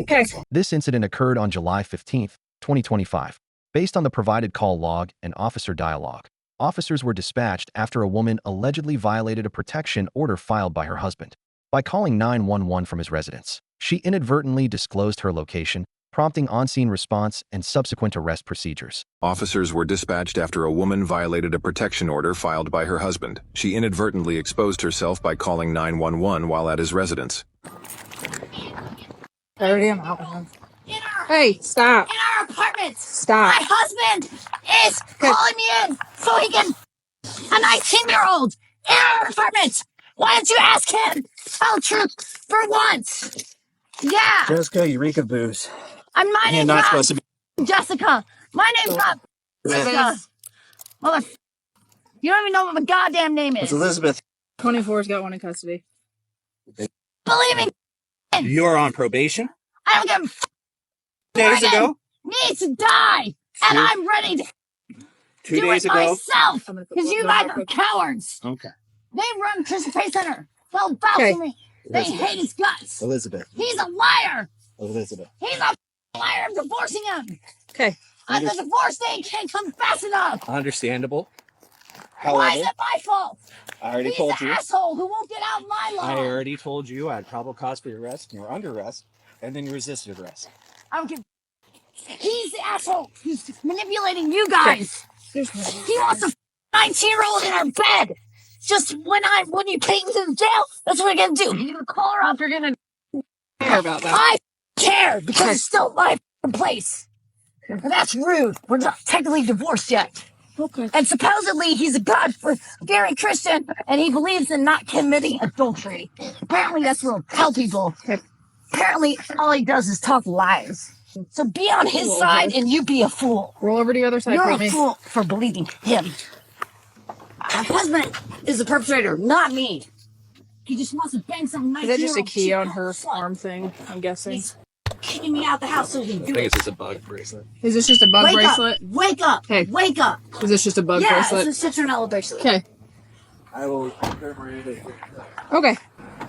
Okay. This incident occurred on July 15, 2025. Based on the provided call log and officer dialogue, officers were dispatched after a woman allegedly violated a protection order filed by her husband. By calling 911 from his residence, she inadvertently disclosed her location, prompting on-scene response and subsequent arrest procedures. Officers were dispatched after a woman violated a protection order filed by her husband. She inadvertently exposed herself by calling 911 while at his residence. I already am out. Hey, stop. In our apartment. Stop. My husband is calling me in so he can... A 19-year-old in our apartment. Why don't you ask him? Tell the truth for once. Yeah. Jessica, Eureka Booze. And my name's not supposed to be. Jessica. My name's not Jessica. Mother... You don't even know what my goddamn name is. It's Elizabeth. 24's got one in custody. Believe me. You're on probation? I don't give a Days ago? needs to die. And I'm ready to 2 do days it ago? myself. Because you guys are cowards. Okay. They run Christian Faith Center. They'll vouch for me. They hate his guts. Elizabeth. He's a liar. Elizabeth. He's a liar. I'm divorcing him. Okay. And the divorce date can't come fast enough. Understandable. Why is However, it my fault? I already He's told the you. asshole who won't get out of my law. I already told you I had probable cause for your arrest, and you were under arrest, and then you resisted arrest. I don't give. He's the asshole. He's manipulating you guys. He wants a 19-year-old in our bed. Just when you take me to the jail, that's what we're gonna do. You're gonna call her up. You're gonna Care about that. I care because it's still my place. And that's rude. We're not technically divorced yet. Okay. And supposedly he's a God-fearing Christian, and he believes in not committing adultery. Apparently that's what he'll tell people. Apparently all he does is talk lies. So be on his side, and you be a fool. Roll over to the other side. You're for a me. fool for believing him. My husband is the perpetrator, not me. He just wants to bang some nice. Is that just a key on her arm thing? I'm guessing. He's kicking me out the house so he can do I think it. it's just a bug bracelet. Is this just a bug bracelet? Wake up! Hey. Wake up! Is this just a bug Yeah, bracelet? it's a citronella bracelet. Okay. I will. Okay.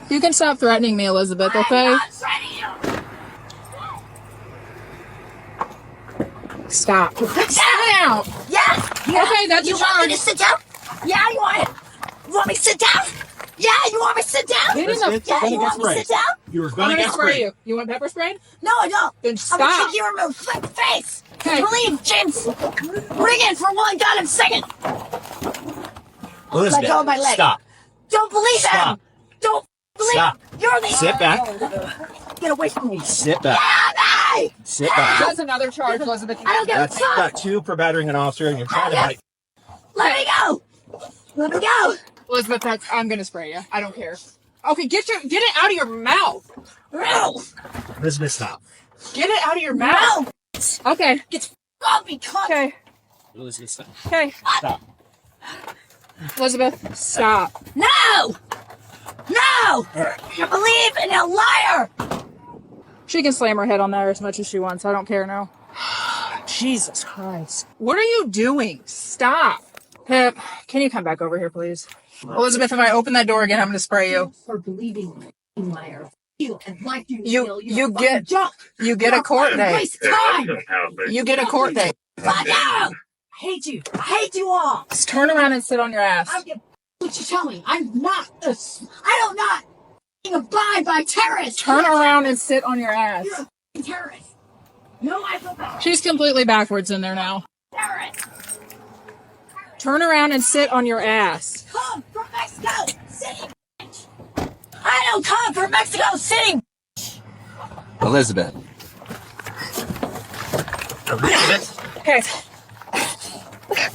You can stop threatening me, Elizabeth, I'm okay? not threatening you. Stop. Sit down! Yes! Yeah. Okay, that's you your want me charge. to sit down? Yeah, you want it? You want me to sit down? Yeah, you want me to sit down? Get in the Yeah, you want me to sit down? You were I'm going to gonna get spray sprayed. you. You want pepper sprayed? No, I don't. Then I'm stop. gonna kick you in the face. Okay. Believe, James. Bring it for one goddamn second. Elizabeth, Let go of my leg. stop. Don't believe Stop. him. Don't believe. Stop. You're the. Sit back. Get away from me. Sit back. Hey! Sit back. That's another charge, Elizabeth. I don't give a That's fuck. got 2 for battering an officer, and you're trying to fight. Let me go. Let me go. Elizabeth, I'm gonna spray you. I don't care. Okay, get it out of your mouth. No. Elizabeth, stop. Get it out of your mouth. No. Okay. Get off me, cunt. Okay. Elizabeth, stop. Okay. Stop. Elizabeth, stop. No. No. You believe in a liar. She can slam her head on there as much as she wants. I don't care now. Jesus Christ. What are you doing? Stop. Pip, can you come back over here, please? Elizabeth, if I open that door again, I'm going to spray you. For believing in a liar. You and like You get a court date. Waste time. You get a court date. Fuck you. I hate you. I hate you all. Just turn around and sit on your ass. I'm gonna what you tell me. I'm not this. I don't not abide by terrorists. Turn around and sit on your ass. You're a terrorist. No, I feel bad. She's completely backwards in there now. Terrorist. Turn around and sit on your ass. Come from Mexico City. Bitch. I don't come from Mexico City. Elizabeth. Elizabeth. Okay.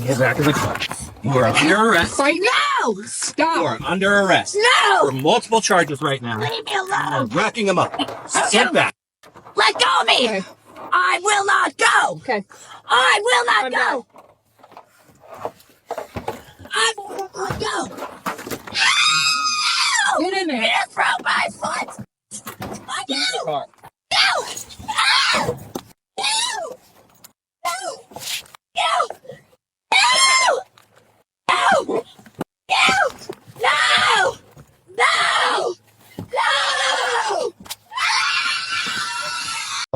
Get back to the car. You are under arrest. Right No. You Stop. are under arrest. No. For multiple charges right now. Leave me I'm alone. racking them up. Sit back. Let go of me. Okay. I will not go. Okay. I will not I'm go. I will not go. Ow! Get in there. You just broke my foot. Fuck you. Car. No. Ow! No. No. No. No. No. No. No. No.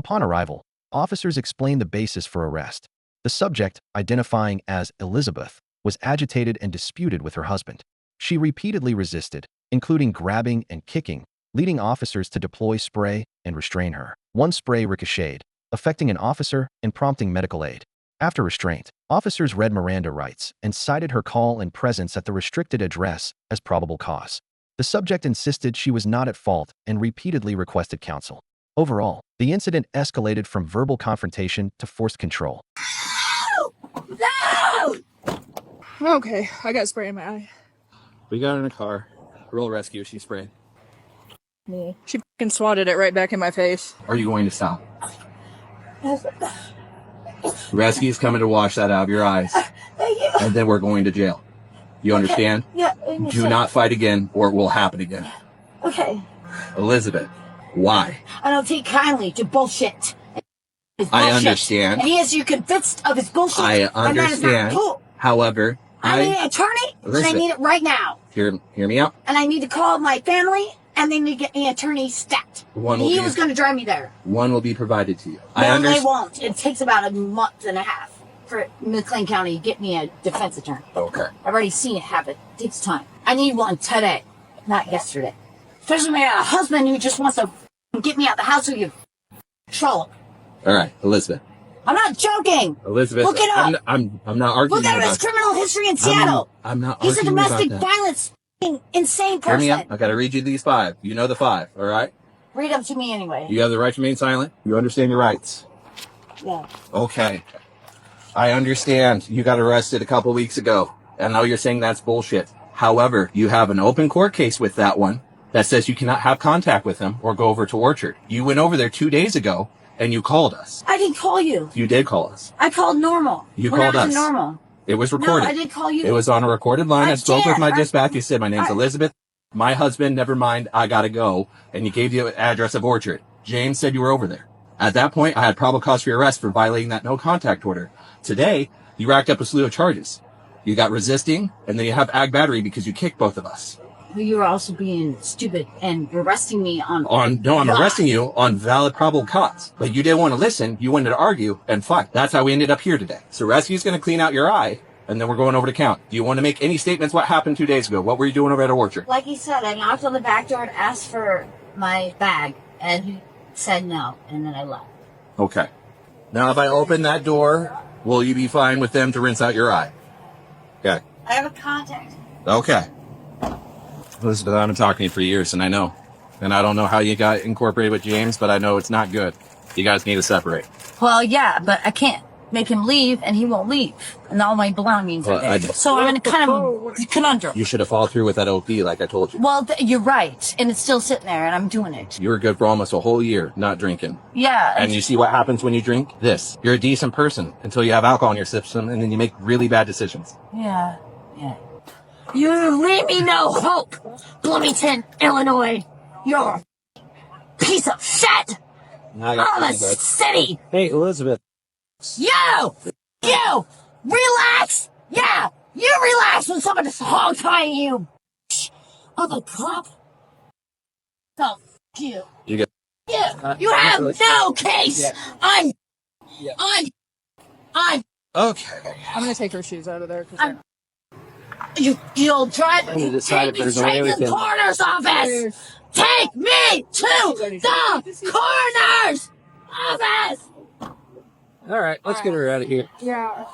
Upon arrival, officers explained the basis for arrest. The subject, identifying as Elizabeth, was agitated and disputed with her husband. She repeatedly resisted, including grabbing and kicking, leading officers to deploy spray and restrain her. One spray ricocheted, affecting an officer and prompting medical aid. After restraint, officers read Miranda rights and cited her call and presence at the restricted address as probable cause. The subject insisted she was not at fault and repeatedly requested counsel. Overall, the incident escalated from verbal confrontation to forced control. No! Okay, I got spray in my eye. We got her in a car. Roll rescue. She sprayed. She fucking swatted it right back in my face. Are you going to stop? Rescue's coming to wash that out of your eyes. And then we're going to jail. You understand? Yeah. Do not fight again or it will happen again. Okay. Elizabeth, why? I don't take kindly to bullshit. It's I bullshit. understand. And he is you convinced of his bullshit. I and that is not understand. cool. However, I need an attorney, and I Listen. need it right now. Hear me out. And I need to call my family, and they need to get me an attorney stat. One will He be- was going to drive me there. One will be provided to you. No, they won't. It takes about a month and a half for McLean County to get me a defense attorney. Okay. I've already seen it happen. It takes time. I need one today, not yesterday. Especially my husband who just wants to get me out the house with you. Troll. All right, Elizabeth. I'm not joking. Elizabeth, Look it up. I'm not arguing Look at his about criminal history in Seattle. I'm not He's a arguing about domestic that. violence insane Hear person. me out. I gotta read you these 5. You know the 5, all right? Read them to me anyway. You have the right to remain silent. You understand your rights. Yeah. Okay. I understand you got arrested a couple weeks ago. And now you're saying that's bullshit. However, you have an open court case with that one that says you cannot have contact with him or go over to Orchard. You went over there 2 days ago and you called us. I didn't call you. You did call us. I called normal. You We're called not us. normal. It was recorded. No, I did call you. It was on a recorded line. I spoke with my did. dispatch. You said, my name's I- Elizabeth. My husband, never mind, I gotta go. And you gave the address of Orchard. James said you were over there. At that point, I had probable cause for your arrest for violating that no contact order. Today, you racked up a slew of charges. You got resisting, and then you have ag battery because you kicked both of us. You were also being stupid and arresting me on. No, I'm God. arresting you on valid probable cause. But you didn't want to listen. You wanted to argue and fight. That's how we ended up here today. So rescue's going to clean out your eye, and then we're going over to count. Do you want to make any statements what happened 2 days ago? What were you doing over at Orchard? Like he said, I knocked on the back door and asked for my bag, and he said no, and then I left. Okay. Now, if I open that door, will you be fine with them to rinse out your eye? Okay. I have a contact. Okay. Elizabeth, I've been talking to you for years, and I know. And I don't know how you got incorporated with James, but I know it's not good. You guys need to separate. Well, yeah, but I can't make him leave, and he won't leave, and all my belongings Well, are there. I- So I'm in a kind of conundrum. You should have followed through with that OP like I told you. Well, you're right, and it's still sitting there, and I'm doing it. You were good for almost a whole year not drinking. Yeah. And you see what happens when you drink? This. You're a decent person until you have alcohol in your system, and then you make really bad decisions. Yeah. You leave me no hope, Bloomington, Illinois. You're a piece of shit. I'm a city. Hey, Elizabeth. You, relax. Yeah, you relax when someone is hog tying you. I'm a cop. Oh, you. You get. You have no case. I'm. Okay. I'm gonna take her shoes out of there. 'Cause You'll drive me. decide Take if me there's a way straight we to the can- coroner's office. Take me to the coroner's office. All right, let's get her out of here. yeah.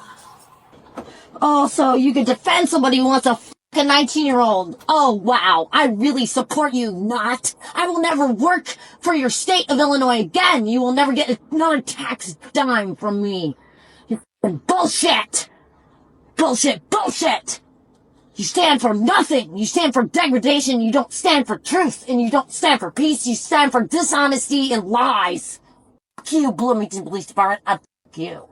Oh, so you can defend somebody who wants a fucking 19-year-old. Oh, wow. I really support you, not. I will never work for your state of Illinois again. You will never get another tax dime from me. You fucking bullshit. Bullshit. You stand for nothing. You stand for degradation. You don't stand for truth. And you don't stand for peace. You stand for dishonesty and lies. Fuck you, Bloomington Police Department. Fuck you.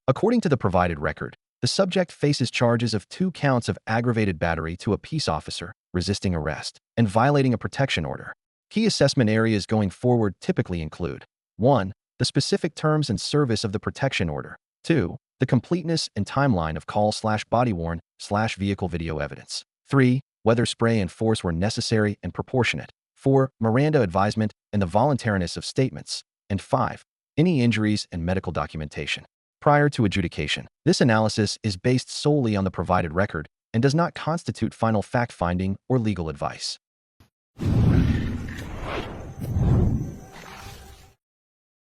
According to the provided record, the subject faces charges of 2 counts of aggravated battery to a peace officer, resisting arrest, and violating a protection order. Key assessment areas going forward typically include 1. The specific terms and service of the protection order. 2. The completeness and timeline of call/body-worn/vehicle video evidence. 3. Whether spray and force were necessary and proportionate. 4. Miranda advisement and the voluntariness of statements. And 5. any injuries, and medical documentation. Prior to adjudication, this analysis is based solely on the provided record and does not constitute final fact-finding or legal advice.